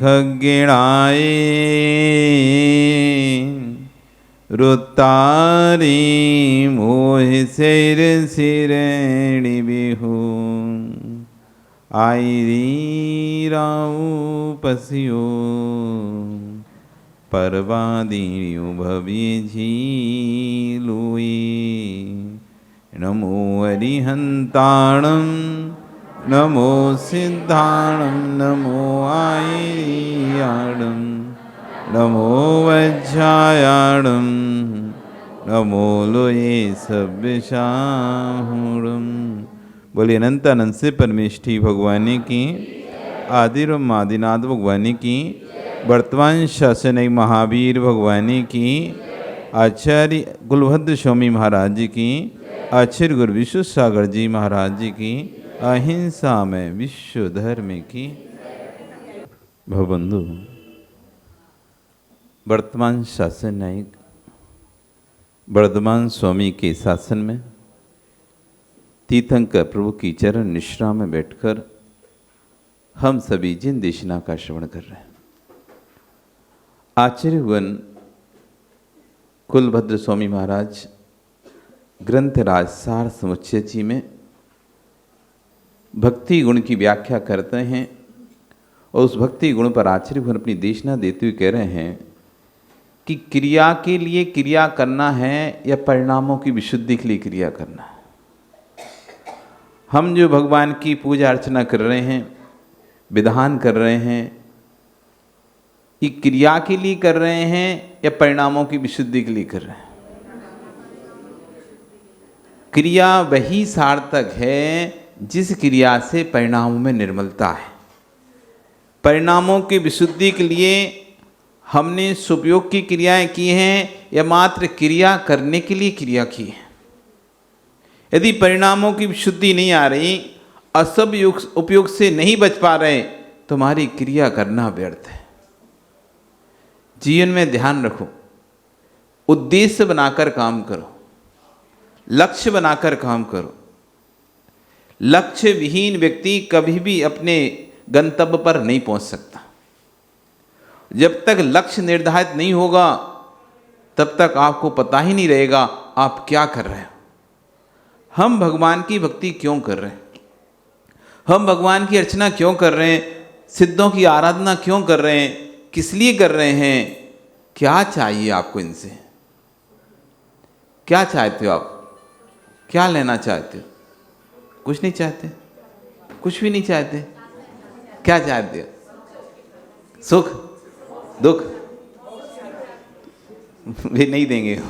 खगेणाए रुतारी मोह सिर सिरेणी बिहू आईरी राऊ पसियो परवादीण्यु भव्य झीलुई नमो हरिहंताणं नमो सिद्धाणं नमो आयर्याणं नमो वज्रायाणं नमो लोये सव्यसाहुणं। बोलिए अनंत अनंत से परमेष्ठी भगवान की, आदिरम आदिनाथ भगवान की, वर्तमान शासन महावीर भगवान की, आचार्य कुलभद्र स्वामी महाराज जी की, आचार्य गुरु विश्व सागर जी महाराज जी की, अहिंसा में विश्व धर्म की। भवबंधु, वर्तमान शासन नायक वर्धमान स्वामी के शासन में तीर्थंकर प्रभु की चरण निश्रा में बैठकर हम सभी जिन देशना का श्रवण कर रहे हैं, आचार्य वन कुलभद्र स्वामी महाराज ग्रंथराज सार समुच्चय जी में भक्ति गुण की व्याख्या करते हैं और उस भक्ति गुण पर आचार्य वन अपनी देशना देते हुए कह रहे हैं कि क्रिया के लिए क्रिया करना है या परिणामों की विशुद्धि के लिए क्रिया करना है। हम जो भगवान की पूजा अर्चना कर रहे हैं, विधान कर रहे हैं, ये क्रिया के लिए कर रहे हैं या परिणामों की विशुद्धि के लिए कर रहे हैं? क्रिया वही सार्थक है जिस क्रिया से परिणामों में निर्मलता है। परिणामों की विशुद्धि के लिए हमने सुपयोग की क्रियाएं की हैं या मात्र क्रिया करने के लिए क्रिया की है। यदि परिणामों की विशुद्धि नहीं आ रही, असब उपयोग से नहीं बच पा रहे, तो हमारी क्रिया करना व्यर्थ है। जीवन में ध्यान रखो, उद्देश्य बनाकर काम करो, लक्ष्य बनाकर काम करो। लक्ष्य विहीन व्यक्ति कभी भी अपने गंतव्य पर नहीं पहुंच सकता। जब तक लक्ष्य निर्धारित नहीं होगा, तब तक आपको पता ही नहीं रहेगा आप क्या कर रहे हो। हम भगवान की भक्ति क्यों कर रहे हैं, हम भगवान की अर्चना क्यों कर रहे हैं, सिद्धों की आराधना क्यों कर रहे हैं, किस लिए कर रहे हैं, क्या चाहिए आपको इनसे? क्या चाहते हो आप? क्या लेना चाहते हो? कुछ नहीं चाहते, कुछ भी नहीं चाहते। क्या चाहते हो? सुख, दुख भी नहीं देंगे।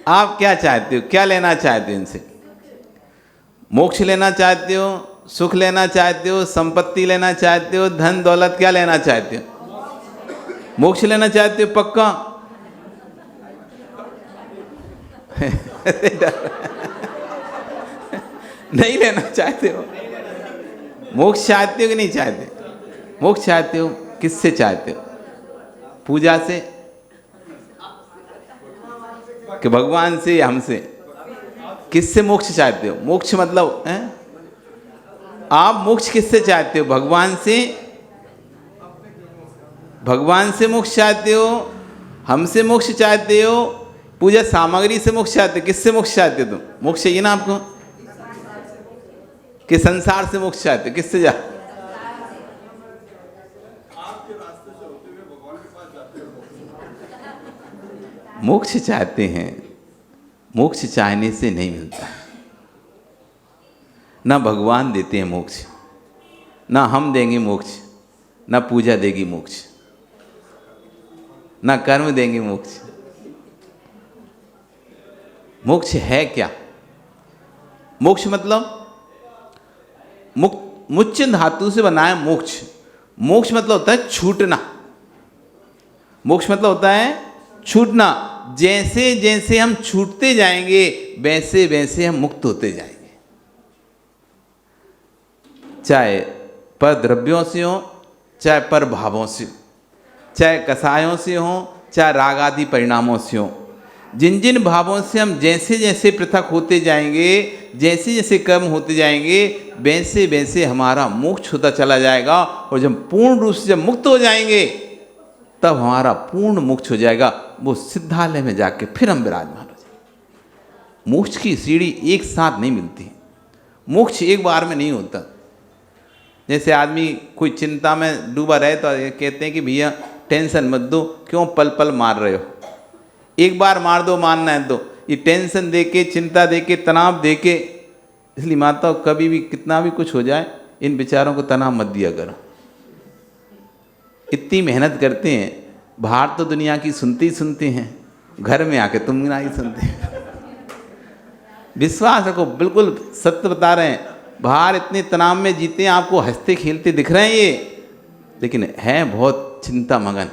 आप क्या चाहते हो? क्या लेना चाहते हो इनसे? मोक्ष लेना चाहते हो, सुख लेना चाहते हो, संपत्ति लेना चाहते हो, धन दौलत, क्या लेना चाहते हो? मोक्ष लेना चाहते हो पक्का? नहीं लेना चाहते हो? मोक्ष चाहते हो कि नहीं चाहते? मोक्ष चाहते हो, किससे चाहते हो? पूजा से कि भगवान से या हमसे? किससे मोक्ष चाहते हो? मोक्ष मतलब है? आप मोक्ष किससे चाहते हो? भगवान से? भगवान से मोक्ष चाहते हो, हमसे मोक्ष चाहते हो, पूजा सामग्री से मोक्ष चाहते हो? किससे मोक्ष चाहते हो तुम? मोक्ष चाहिए ना आपको? कि संसार से मोक्ष चाहते हो? किससे जा? मोक्ष चाहते हैं, मोक्ष चाहने से नहीं मिलता है। ना भगवान देते हैं मोक्ष, ना हम देंगे मोक्ष, ना पूजा देगी मोक्ष, ना कर्म देंगे मोक्ष। मोक्ष है क्या? मोक्ष मतलब मुच्च धातु से बना है मोक्ष। मोक्ष मतलब होता है छूटना। मोक्ष मतलब होता है छूटना। जैसे जैसे हम छूटते जाएंगे, वैसे वैसे हम मुक्त होते जाएंगे। चाहे पर द्रव्यों से हो, चाहे पर भावों से हो, चाहे कसायों से हो, चाहे राग आदि परिणामों से हो। जिन जिन भावों से हम जैसे जैसे पृथक होते जाएंगे, जैसे जैसे कर्म होते जाएंगे, वैसे वैसे हमारा मोक्ष होता चला जाएगा। और जब पूर्ण रूप से जब मुक्त हो जाएंगे तब हमारा पूर्ण मोक्ष हो जाएगा। वो सिद्धालय में जाके फिर हम विराजमान हो जाएंगे। मोक्ष की सीढ़ी एक साथ नहीं मिलती, मोक्ष एक बार में नहीं होता। जैसे आदमी कोई चिंता में डूबा रहे तो कहते हैं कि भैया टेंशन मत दो, क्यों पल पल मार रहे हो, एक बार मार दो, मारना है तो। ये टेंशन दे के, चिंता दे के, तनाव दे के, इसलिए माता कभी भी कितना भी कुछ हो जाए इन बेचारों को तनाव मत दिया करो। इतनी मेहनत करते हैं, बाहर तो दुनिया की सुनते ही सुनते हैं, घर में आके तुम नहीं सुनते हैं। विश्वास रखो, बिल्कुल सत्य बता रहे हैं। बाहर इतने तनाव में जीते हैं, आपको हंसते खेलते दिख रहे हैं ये, लेकिन है बहुत चिंता मगन।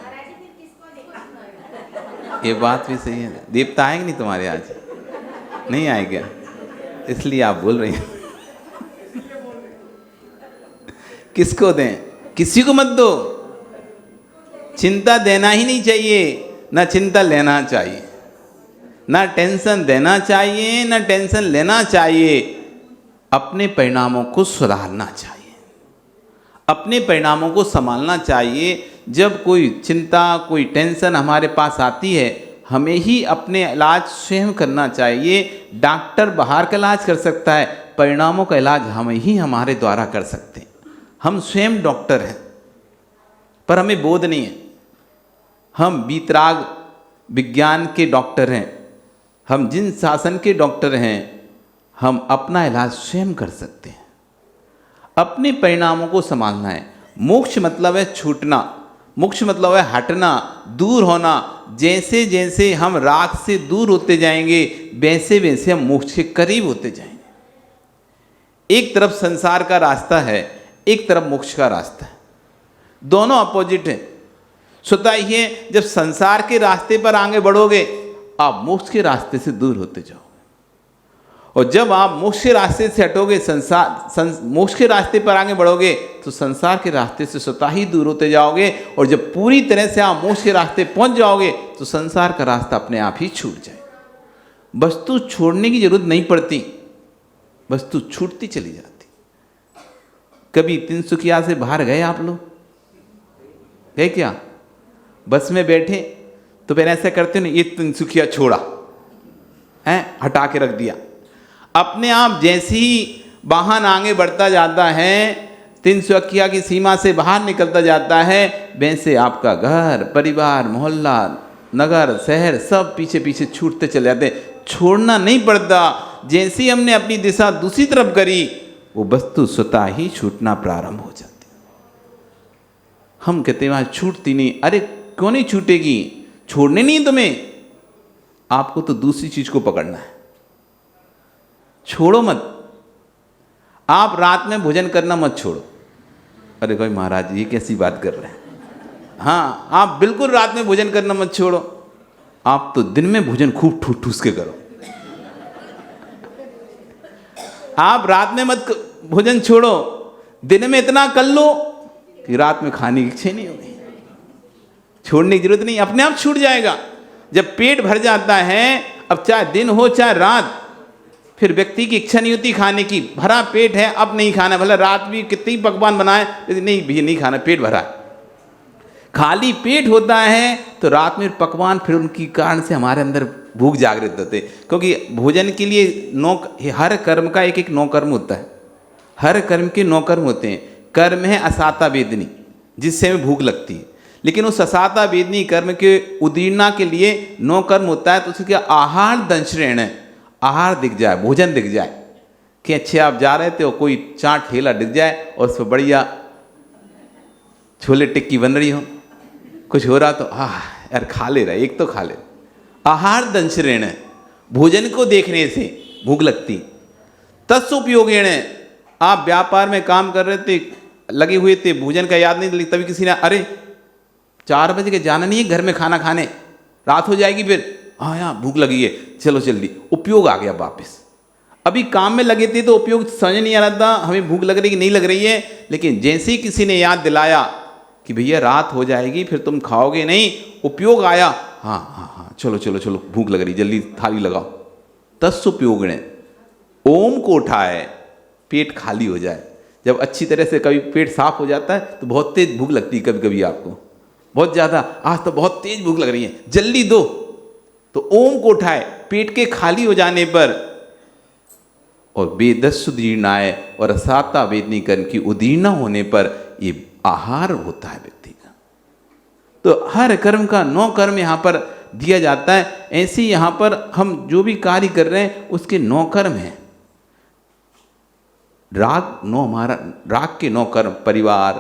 ये बात भी सही है। देवता आएंगे नहीं तुम्हारे आज? नहीं आए क्या? इसलिए आप बोल रही हैं। किसको दें? किसी को मत दो। चिंता देना ही नहीं चाहिए, ना चिंता लेना चाहिए, ना टेंशन देना चाहिए, ना टेंशन लेना चाहिए। अपने परिणामों को सुधारना चाहिए, अपने परिणामों को संभालना चाहिए। जब कोई चिंता, कोई टेंशन हमारे पास आती है, हमें ही अपने इलाज स्वयं करना चाहिए। डॉक्टर बाहर का इलाज कर सकता है, परिणामों का इलाज हम ही हमारे द्वारा कर सकते हैं। हम स्वयं डॉक्टर हैं, पर हमें बोध नहीं है। हम वीतराग विज्ञान के डॉक्टर हैं, हम जिन शासन के डॉक्टर हैं, हम अपना इलाज स्वयं कर सकते हैं। अपने परिणामों को संभालना है। मोक्ष मतलब है छूटना, मोक्ष मतलब है हटना, दूर होना। जैसे जैसे हम राग से दूर होते जाएंगे, वैसे वैसे हम मोक्ष के करीब होते जाएंगे। एक तरफ संसार का रास्ता है, एक तरफ मोक्ष का रास्ता है, दोनों अपोजिट हैं। स्वतः ही है, जब संसार के रास्ते पर आगे बढ़ोगे, आप मोक्ष के रास्ते से दूर होते जाओगे। और जब आप मोक्ष के रास्ते से हटोगे, मोक्ष के रास्ते पर आगे बढ़ोगे, तो संसार के रास्ते से स्वतः ही दूर होते जाओगे। और जब पूरी तरह से आप मोक्ष के रास्ते पहुंच जाओगे, तो संसार का रास्ता अपने आप ही छूट जाए। वस्तु छोड़ने की जरूरत नहीं पड़ती, वस्तु छूटती चली जाती। कभी तिनसुकिया से बाहर गए आप लोग? गए क्या? बस में बैठे तो फिर ऐसा करते ना, ये तिनसुकिया छोड़ा है, हटा के रख दिया। अपने आप जैसे ही वाहन आगे बढ़ता जाता है, तिनसुकिया की सीमा से बाहर निकलता जाता है, वैसे आपका घर, परिवार, मोहल्ला, नगर, शहर सब पीछे पीछे छूटते चले जाते। छोड़ना नहीं पड़ता। जैसे ही हमने अपनी दिशा दूसरी तरफ करी, वो वस्तु स्वतः ही छूटना प्रारंभ हो जाती। हम कहते हैं वहां छूटती नहीं। अरे क्यों नहीं छूटेगी? छोड़ने नहीं तुम्हें, आपको तो दूसरी चीज को पकड़ना है। छोड़ो मत। आप रात में भोजन करना मत छोड़ो। अरे कोई महाराज ये कैसी बात कर रहे हैं? हाँ, आप बिल्कुल रात में भोजन करना मत छोड़ो। आप तो दिन में भोजन खूब ठूस ठूस के करो। आप रात में मत भोजन छोड़ो, दिन में इतना कर लो कि रात में खाने की इच्छा नहीं होगी। छोड़ने की जरूरत नहीं, अपने आप छूट जाएगा। जब पेट भर जाता है, अब चाहे दिन हो चाहे रात, फिर व्यक्ति की इच्छा नहीं होती खाने की। भरा पेट है, अब नहीं खाना, भला रात भी कितनी पकवान बनाए, नहीं भैया नहीं खाना, पेट भरा है। खाली पेट होता है तो रात में पकवान, फिर उनकी कारण से हमारे अंदर भूख जागृत होते, क्योंकि भोजन के लिए हर कर्म का एक एक नौ कर्म होता है। हर कर्म के 9 कर्म होते हैं। कर्म है असाता वेदनी, जिससे हमें भूख लगती है, लेकिन उस असाता वेदनी कर्म के उदीर्णा के लिए 9 कर्म होता है। तो उसके आहार दंशरेण है, आहार दिख जाए, भोजन दिख जाए कि अच्छे आप जा रहे थे और कोई चाट ठेला दिख जाए और उस पर बढ़िया छोले टिक्की बन रही हो, कुछ हो रहा तो यार खा ले रहा, एक तो खा ले। आहार दंशरेण है, भोजन को देखने से भूख लगती। तत्सुपयोगेण है, आप व्यापार में काम कर रहे थे, लगे हुए थे, भोजन का याद नहीं, तभी किसी ने अरे 4 बजे के जाना नहीं है घर में खाना खाने, रात हो जाएगी, फिर हाँ यार भूख लगी है, चलो जल्दी। उपयोग आ गया वापस। अभी काम में लगे थे तो उपयोग समझ नहीं आ रहा था, हमें भूख लग रही कि नहीं लग रही है, लेकिन जैसे ही किसी ने याद दिलाया कि भैया रात हो जाएगी फिर तुम खाओगे नहीं, उपयोग आया, हाँ हाँ हाँ चलो चलो चलो भूख लग रही, जल्दी थाली लगाओ। तत्सुपयोगिणे, ओम को उठाए पेट खाली हो जाए। जब अच्छी तरह से कभी पेट साफ हो जाता है तो बहुत तेज भूख लगती है, कभी कभी आपको बहुत ज़्यादा, आज तो बहुत तेज भूख लग रही है, जल्दी दो। तो ओम को उठाए पेट के खाली हो जाने पर, और वेदस्सुदीर्णाय, और असाता वेदनी कर्म की उदीर्णा होने पर ये आहार होता है व्यक्ति का। तो हर कर्म का 9 कर्म यहाँ पर दिया जाता है। ऐसे ही यहाँ पर हम जो भी कार्य कर रहे हैं उसके 9 कर्म हैं। राग 9, हमारा राग के 9 कर्म, परिवार,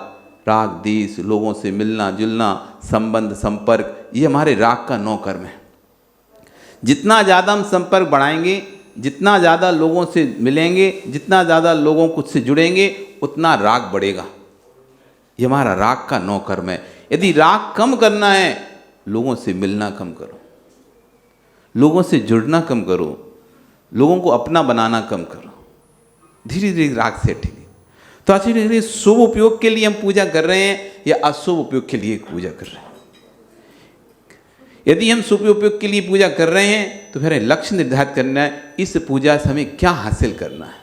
राग देश, लोगों से मिलना जुलना, संबंध संपर्क, ये हमारे राग का 9 कर्म है। जितना ज़्यादा हम संपर्क बढ़ाएंगे, जितना ज़्यादा लोगों से मिलेंगे, जितना ज़्यादा लोगों कुछ से जुड़ेंगे, उतना राग बढ़ेगा। ये हमारा राग का 9 कर्म है। यदि राग कम करना है, लोगों से मिलना कम करो, लोगों से जुड़ना कम करो, लोगों को अपना बनाना कम करो, धीरे धीरे राग सेटेंगे। तो अच्छी धीरे शुभ उपयोग के लिए हम पूजा कर रहे हैं या अशुभ उपयोग के लिए पूजा कर रहे हैं। यदि हम शुभ उपयोग के लिए पूजा कर रहे हैं तो फिर लक्ष्य निर्धारित करना है, इस पूजा से हमें क्या हासिल करना है,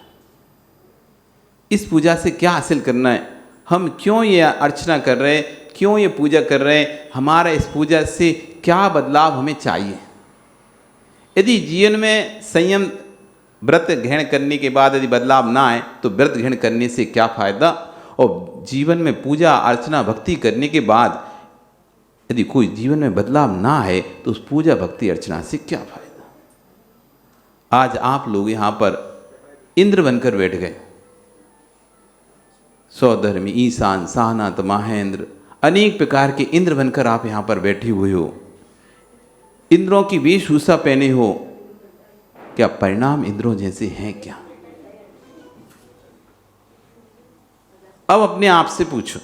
इस पूजा से क्या हासिल करना है, हम क्यों ये अर्चना कर रहे हैं, क्यों ये पूजा कर रहे हैं, हमारा इस पूजा से क्या बदलाव हमें चाहिए। यदि जीवन में संयम व्रत ग्रहण करने के बाद यदि बदलाव ना आए तो व्रत ग्रहण करने से क्या फायदा, और जीवन में पूजा अर्चना भक्ति करने के बाद यदि कोई जीवन में बदलाव ना आए तो उस पूजा भक्ति अर्चना से क्या फायदा। आज आप लोग यहाँ पर इंद्र बनकर बैठ गए, सौधर्मी, ईशान, साहनात, महेंद्र, अनेक प्रकार के इंद्र बनकर आप यहाँ पर बैठे हुए हो, इंद्रों की वेशभूषा पहने हो। क्या परिणाम इंद्रों जैसे हैं क्या? अब अपने आप से पूछो,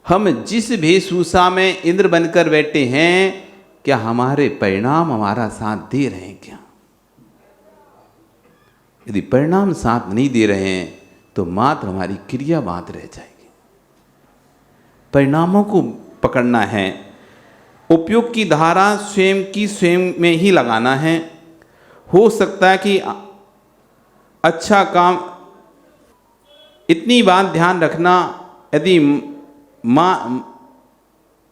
हम जिस वेशभूषा में इंद्र बनकर बैठे हैं, क्या हमारे परिणाम हमारा साथ दे रहे हैं क्या? यदि परिणाम साथ नहीं दे रहे हैं तो मात्र हमारी क्रिया मात्र रह जाएगी। परिणामों को पकड़ना है, उपयोग की धारा स्वयं की स्वयं में ही लगाना है। हो सकता है कि अच्छा काम, इतनी बात ध्यान रखना, यदि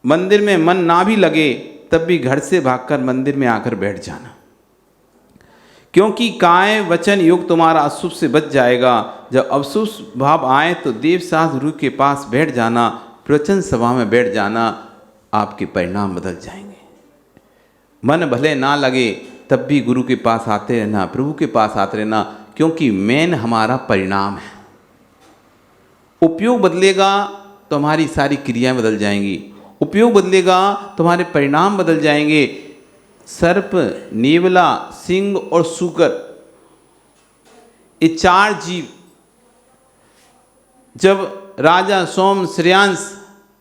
मंदिर में मन ना भी लगे तब भी घर से भागकर मंदिर में आकर बैठ जाना, क्योंकि काय वचन योग तुम्हारा अशुभ से बच जाएगा। जब अशुभ भाव आए तो देव शास्त्र गुरु के पास बैठ जाना, प्रवचन सभा में बैठ जाना, आपके परिणाम बदल जाएंगे। मन भले ना लगे तब भी गुरु के पास आते रहना, प्रभु के पास आते रहना, क्योंकि मेन हमारा परिणाम है। उपयोग बदलेगा तो हमारी सारी क्रियाएं बदल जाएंगी, उपयोग बदलेगा तो हमारे परिणाम बदल जाएंगे। सर्प, नेवला, सिंह और सूकर, ये 4 जीव जब राजा सोम, श्रेयांश,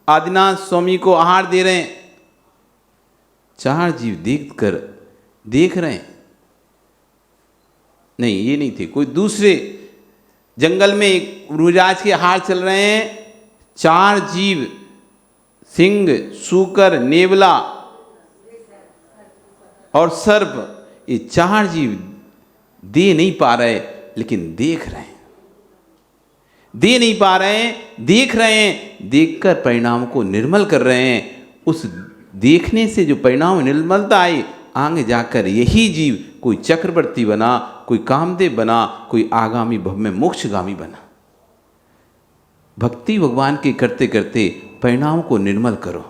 आदिनाथ स्वामी को आहार दे रहे हैं, 4 जीव देख रहे हैं, नहीं ये नहीं थे, कोई दूसरे जंगल में एक रुराज के आहार चल रहे हैं। 4 जीव, सिंह, सूकर, नेवला और सर्प, ये 4 जीव दे नहीं पा रहे लेकिन देख रहे हैं, दे नहीं पा रहे हैं, देख रहे हैं, देखकर परिणाम को निर्मल कर रहे हैं। उस देखने से जो परिणाम निर्मलता आई, आगे जाकर यही जीव कोई चक्रवर्ती बना, कोई कामदेव बना, कोई आगामी भव में मोक्षगामी बना। भक्ति भगवान की करते करते परिणाम को निर्मल करो,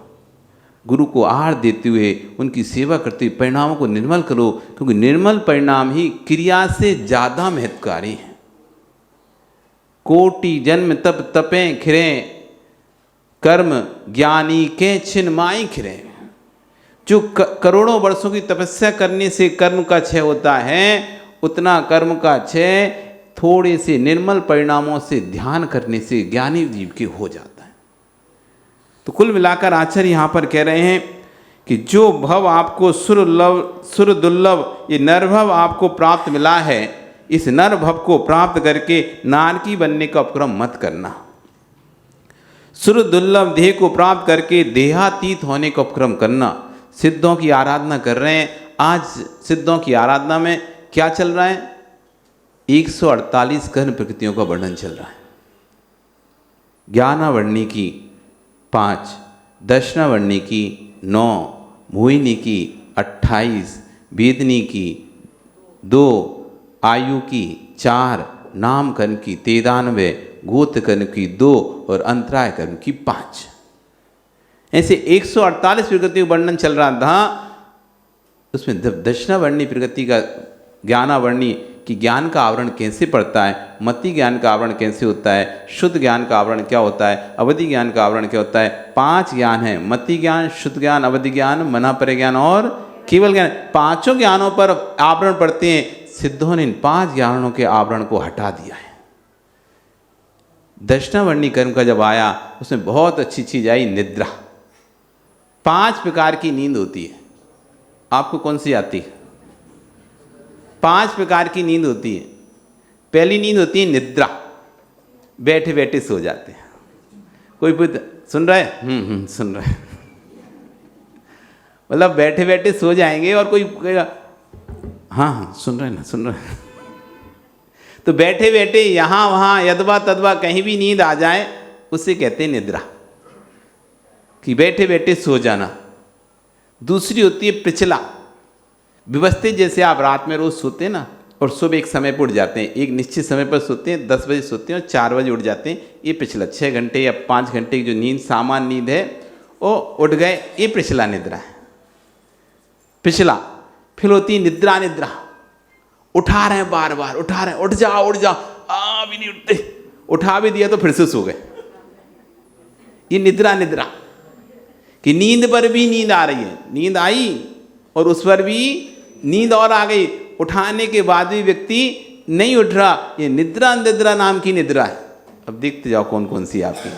गुरु को आहार देते हुए उनकी सेवा करते हुए परिणामों को निर्मल करो, क्योंकि निर्मल परिणाम ही क्रिया से ज़्यादा महत्वकारी हैं। कोटि जन्म तप तपें खिरे, कर्म ज्ञानी के छिन्माई खिरे। जो करोड़ों वर्षों की तपस्या करने से कर्म का क्षय होता है, उतना कर्म का क्षय थोड़े से निर्मल परिणामों से ध्यान करने से ज्ञानी जीव के हो जाता है। तो कुल मिलाकर आचार्य यहाँ पर कह रहे हैं कि जो भव आपको सुर दुर्लभ, ये नरभव आपको प्राप्त मिला है, इस नर भव को प्राप्त करके नारकी बनने का उपक्रम मत करना। सुर दुर्लभ देह को प्राप्त करके देहातीत होने का उपक्रम करना। सिद्धों की आराधना कर रहे हैं। आज सिद्धों की आराधना में क्या चल रहा है? 148 गहन प्रकृतियों का वर्णन चल रहा है। ज्ञानावर्णी की 5, दर्शनावर्णी की 9, मोहिनी की 28, वेदनी की 2, आयु की 4, नामकरण की 93, गोत्रकर्ण की 2 और अंतराय कर्म की 5। ऐसे 148 प्रकृति का वर्णन चल रहा था। उसमें दक्षिणावर्णी प्रकृति का ज्ञानावर्णी कि ज्ञान का आवरण कैसे पड़ता है, मति ज्ञान का आवरण कैसे होता है, शुद्ध ज्ञान का आवरण क्या होता है, अवधि ज्ञान का आवरण क्या होता है। 5 ज्ञान है, मति ज्ञान, शुद्ध ज्ञान, अवधि ज्ञान, मनापरे ज्ञान और केवल ज्ञान। 5 ज्ञानों पर आवरण पड़ते हैं। सिद्धों ने इन 5 ज्ञानों के आवरण को हटा दिया है। दक्षिणावर्णी कर्म का जब आया उसमें बहुत अच्छी चीज आई, निद्रा। 5 प्रकार की नींद होती है। आपको कौन सी आती है? 5 प्रकार की नींद होती है। पहली नींद होती है निद्रा, बैठे बैठे सो जाते हैं। कोई पूछ सुन रहा है? सुन रहा है। मतलब बैठे बैठे सो जाएंगे और कोई कहेगा हाँ सुन रहे ना, सुन रहे। तो बैठे बैठे यहाँ वहाँ यदवा तदवा कहीं भी नींद आ जाए उसे कहते हैं निद्रा, कि बैठे बैठे सो जाना। दूसरी होती है पिछला, व्यवस्थित। जैसे आप रात में रोज सोते हैं ना और सुबह एक समय पर उठ जाते हैं, एक निश्चित समय पर सोते हैं, 10 बजे सोते हैं और 4 बजे उठ जाते हैं। ये पिछला 6 घंटे या 5 घंटे की जो नींद सामान्य नींद है वो उठ गए, ये पिछला निद्रा है, पिछला। फिर होती है निद्रा, निद्रा उठा रहे हैं बार बार, उठा रहे हैं, उठ जाओ उठ जाओ, भी नहीं उठते, उठा भी दिया तो फिर से सो गए। ये निद्रा, निद्रा कि नींद पर भी नींद आ रही है, नींद आई और उस पर भी नींद और आ गई, उठाने के बाद भी व्यक्ति नहीं उठ रहा। ये निद्रा, निद्रा नाम की निद्रा है। अब देखते जाओ कौन कौन सी आपकी।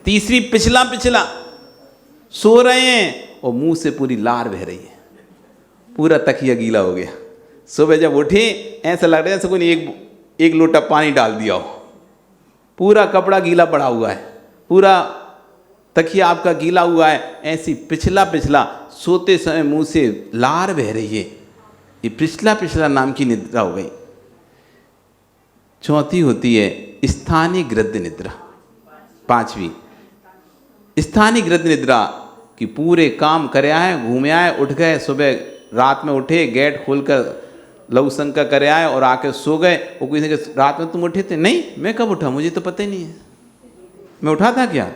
तीसरी पिछला, पिछला सो रहे हैं और मुंह से पूरी लार बह रही है, पूरा तकिया गीला हो गया। सुबह जब उठे ऐसा लग रहा है जैसे कोई एक लोटा पानी डाल दिया हो, पूरा कपड़ा गीला पड़ा हुआ है, पूरा तकिया आपका गीला हुआ है। ऐसी पिछला, पिछला सोते समय मुंह से लार बह रही है, ये पिछला, पिछला नाम की निद्रा हो गई। चौथी होती है स्थानीय गृध्य निद्रा। 5वीं स्थानीय गृध्य निद्रा कि पूरे काम करे आए, घूमे आए, उठ गए, सुबह रात में उठे, गेट खोलकर लघु शंका करे आए और आके सो गए। वो किसी के रात में तुम उठे थे? नहीं, मैं कब उठा, मुझे तो पता ही नहीं है, मैं उठा था क्या?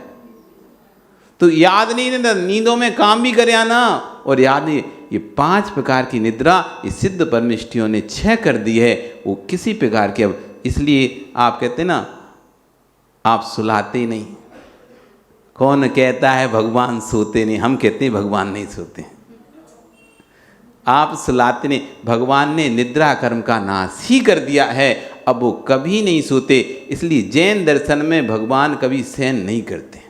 तो याद नहीं रहता, नींदों में काम भी करे आना और याद नहीं। ये 5 प्रकार की निद्रा ये सिद्ध परमिष्ठियों ने 6 कर दी है, वो किसी प्रकार की। अब इसलिए आप कहते ना आप सुलाते नहीं। कौन कहता है भगवान सोते नहीं? हम कहते हैं भगवान नहीं सोते, आप सुलाते नहीं। भगवान ने निद्रा कर्म का नाश ही कर दिया है, अब वो कभी नहीं सोते। इसलिए जैन दर्शन में भगवान कभी शयन नहीं करते।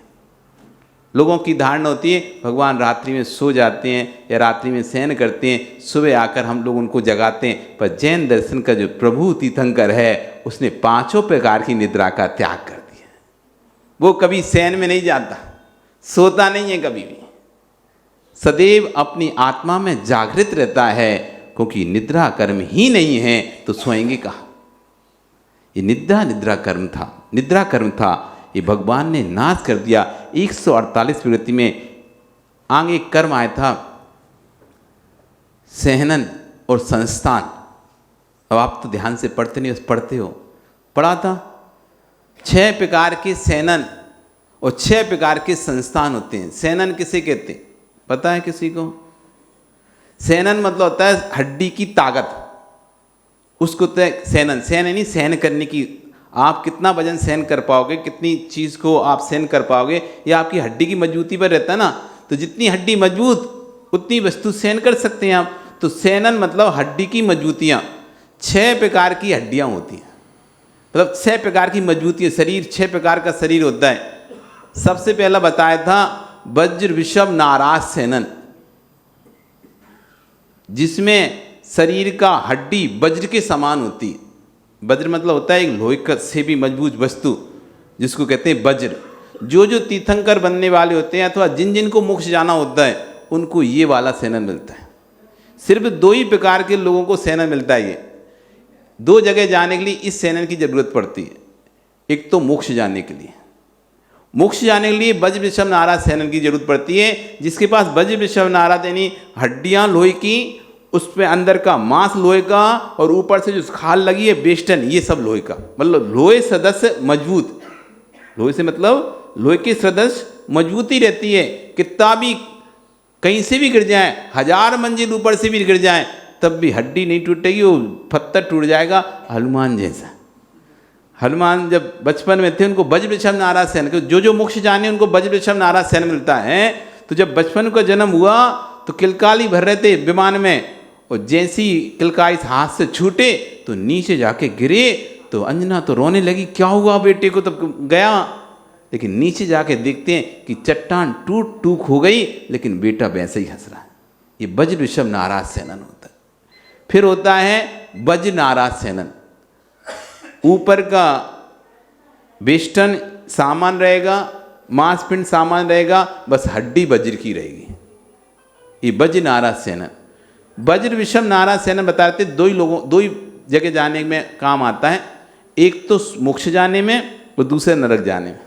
लोगों की धारणा होती है भगवान रात्रि में सो जाते हैं या रात्रि में शयन करते हैं, सुबह आकर हम लोग उनको जगाते हैं। पर जैन दर्शन का जो प्रभु तीर्थंकर है उसने 5 प्रकार की निद्रा का त्याग कर दिया। वो कभी शयन में नहीं जाता, सोता नहीं है कभी भी, सदैव अपनी आत्मा में जागृत रहता है, क्योंकि निद्रा कर्म ही नहीं है तो सोएंगे कहाँ? ये निद्रा कर्म था, निद्रा कर्म था, ये भगवान ने नाश कर दिया। 148 प्रवृत्ति में आगे कर्म आया था सहनन और संस्थान। अब आप तो ध्यान से पढ़ते नहीं, पढ़ते हो, पढ़ा था 6 प्रकार के सहनन और 6 प्रकार के संस्थान होते हैं। सहनन किसे कहते हैं पता है किसी को? सहनन मतलब होता है हड्डी की ताकत, उसको तो सहनन, सहन नहीं सहन करने की। आप कितना वजन सहन कर पाओगे, कितनी चीज़ को आप सहन कर पाओगे, ये आपकी हड्डी की मजबूती पर रहता है ना। तो जितनी हड्डी मजबूत उतनी वस्तु सहन कर सकते हैं आप। तो सहनन मतलब हड्डी की मजबूतियाँ। 6 प्रकार की हड्डियाँ होती हैं, मतलब 6 प्रकार की मजबूती है। शरीर 6 प्रकार का शरीर होता है। सबसे पहला बताया था वज्र विषम नाराज सहनन, जिसमें शरीर का हड्डी वज्र के समान होती है। वज्र मतलब होता है एक लोहे से भी मजबूत वस्तु, जिसको कहते हैं वज्र। जो तीर्थंकर बनने वाले होते हैं अथवा जिन जिन को मोक्ष जाना होता है उनको ये वाला सेनन मिलता है। सिर्फ 2 ही प्रकार के लोगों को सेनन मिलता है। ये 2 जगह जाने के लिए इस सेनन की जरूरत पड़ती है। एक तो मोक्ष जाने के लिए, मोक्ष जाने के लिए वज्र वृषभ नाराज सेनन की जरूरत पड़ती है। जिसके पास वज्र वृषभ नाराज यानी हड्डियां लोहे की, उसमें अंदर का मांस लोहे का, और ऊपर से जो खाल लगी है बेस्टन, ये सब लोहे का, मतलब लोहे सदस्य मजबूत। लोहे से मतलब लोहे के सदस्य मजबूती रहती है। कितना भी कहीं से भी गिर जाए, 1000 मंजिल ऊपर से भी गिर जाए, तब भी हड्डी नहीं टूटेगी, वो पत्थर टूट जाएगा। हनुमान जैसा, हनुमान जब बचपन में थे उनको वज्र वृषभ नाराज सेन, जो मोक्ष जाने उनको वज्र वृषभ नाराज सेन मिलता है। तो जब बचपन का जन्म हुआ तो किलकारी भर रहे थे विमान में, और जैसी किलकारी हाथ से छूटे तो नीचे जाके गिरे। तो अंजना तो रोने लगी, क्या हुआ बेटे को? तब गया, लेकिन नीचे जाके देखते हैं कि चट्टान टूट टूक हो गई, लेकिन बेटा वैसे ही हंस रहा है। ये वज्र वृषभ नाराज सेनन होता है। फिर होता है वज्र नाराज सेनन। ऊपर का वेस्टर्न सामान रहेगा, मांसपिंड सामान रहेगा, बस हड्डी वज्र की रहेगी। ये वज्र नाराज सेनन। वज्र वृषभ नाराज सेनन बताते 2 ही जगह जाने में काम आता है। एक तो मोक्ष जाने में और दूसरे नरक जाने में।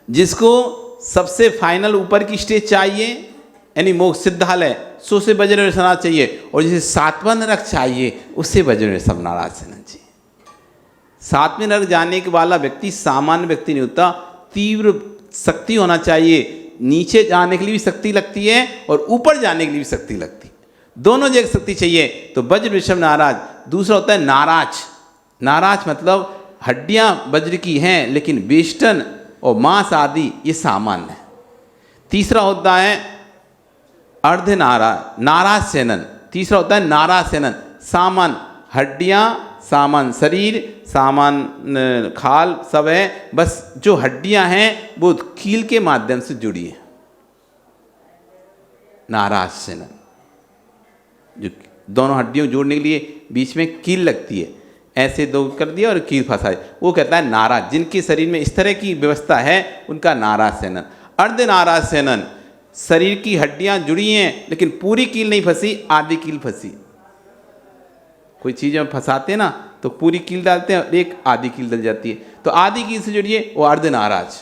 जिसको सबसे फाइनल ऊपर की स्टेज चाहिए यानी मोक्ष सिद्धालय, सो से वज्र वृषभ नाराज चाहिए, और जिसे 7वां नरक चाहिए उससे वज्र वृषभ नाराज सेनन चाहिए। 7वें नरक जाने के वाला व्यक्ति सामान्य व्यक्ति नहीं होता, तीव्र शक्ति होना चाहिए। नीचे जाने के लिए भी शक्ति लगती है और ऊपर जाने के लिए भी शक्ति लगती है, दोनों जगह शक्ति चाहिए। तो वज्र वृषभ नाराज। दूसरा होता है नाराज। नाराज मतलब हड्डियां वज्र की हैं, लेकिन वेस्टन और मांस आदि ये सामान्य है। तीसरा होता है अर्ध नाराज, नाराज सेनन। तीसरा होता है नाराज सेनन, सामान हड्डियां, सामान शरीर, सामान खाल सब है, बस जो हड्डियां हैं वो कील के माध्यम से जुड़ी है। नाराज सेनन, जो दोनों हड्डियों जोड़ने के लिए बीच में कील लगती है, ऐसे 2 कर दिया और कील फंसा, वो कहता है नाराज। जिनके शरीर में इस तरह की व्यवस्था है उनका नाराज सेनन। अर्ध नाराज सेनन, शरीर की हड्डियां जुड़ी हैं लेकिन पूरी कील नहीं फंसी, आधी कील फंसी। कोई चीज़ में फंसाते हैं ना तो पूरी कील डालते हैं और एक आधी कील डल जाती है, तो आधी कील से जुड़ी है वो अर्ध नाराज।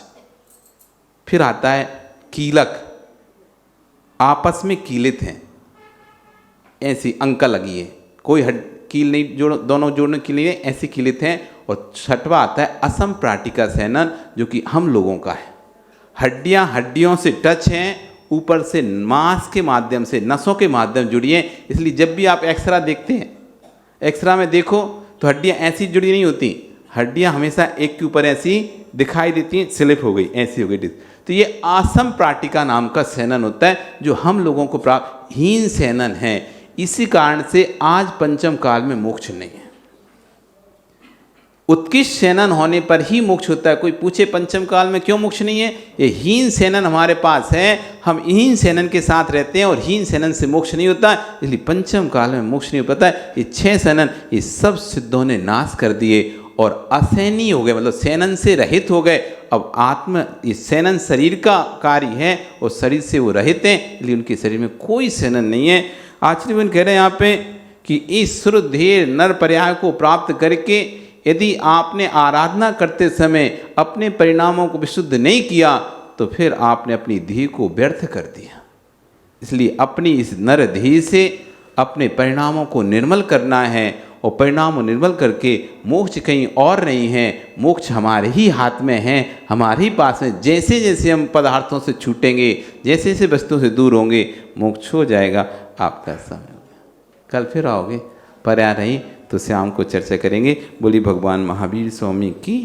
फिर आता है कीलक, आपस में कीलित हैं, ऐसी अंका लगी है, कोई कील नहीं जोड़, दोनों जोड़ने के लिए ऐसी कीलित हैं। और 6वां आता है असम प्राटिका सेनन, जो कि हम लोगों का है। हड्डियां हड्डियों से टच हैं, ऊपर से मांस के माध्यम से, नसों के माध्यम जुड़ी हैं। इसलिए जब भी आप एक्सरा देखते हैं, एक्सरा में देखो तो हड्डियां ऐसी जुड़ी नहीं होती, हड्डियां हमेशा एक के ऊपर ऐसी दिखाई देती हैं, स्लिप हो गई, ऐसी हो गई। तो ये आसम प्राटिका नाम का सेनन होता है, जो हम लोगों को प्राप्त हीन सेनन है। इसी कारण से आज पंचम काल में मोक्ष नहीं है। उत्कृष्ट सेनन होने पर ही मोक्ष होता है। कोई पूछे पंचम काल में क्यों मोक्ष नहीं है? ये हीन सेनन हमारे पास है, हम हीन सेनन के साथ रहते हैं और हीन सेनन से मोक्ष नहीं होता, इसलिए पंचम काल में मोक्ष नहीं हो पाता है। ये 6 सेनन ये सब सिद्धों ने नाश कर दिए और असैनी हो गए, मतलब सेनन से रहित हो गए। अब आत्म ये सेनन शरीर का कार्य है और शरीर से वो रहित हैं, इसलिए उनके शरीर में कोई सेनन नहीं है। आचार्यवन कह रहे हैं यहाँ पे कि इस श्रुद्धेर नर पर्याय को प्राप्त करके यदि आपने आराधना करते समय अपने परिणामों को विशुद्ध नहीं किया तो फिर आपने अपनी देह को व्यर्थ कर दिया। इसलिए अपनी इस नर देह से अपने परिणामों को निर्मल करना है, और परिणाम निर्मल करके मोक्ष कहीं और नहीं है, मोक्ष हमारे ही हाथ में है, हमारे ही पास में। जैसे जैसे हम पदार्थों से छूटेंगे, जैसे जैसे वस्तुओं से दूर होंगे, मोक्ष हो जाएगा। आपका समय हो गया, कल फिर आओगे, पर्याय रही तो शाम को चर्चा करेंगे। बोली भगवान महावीर स्वामी की।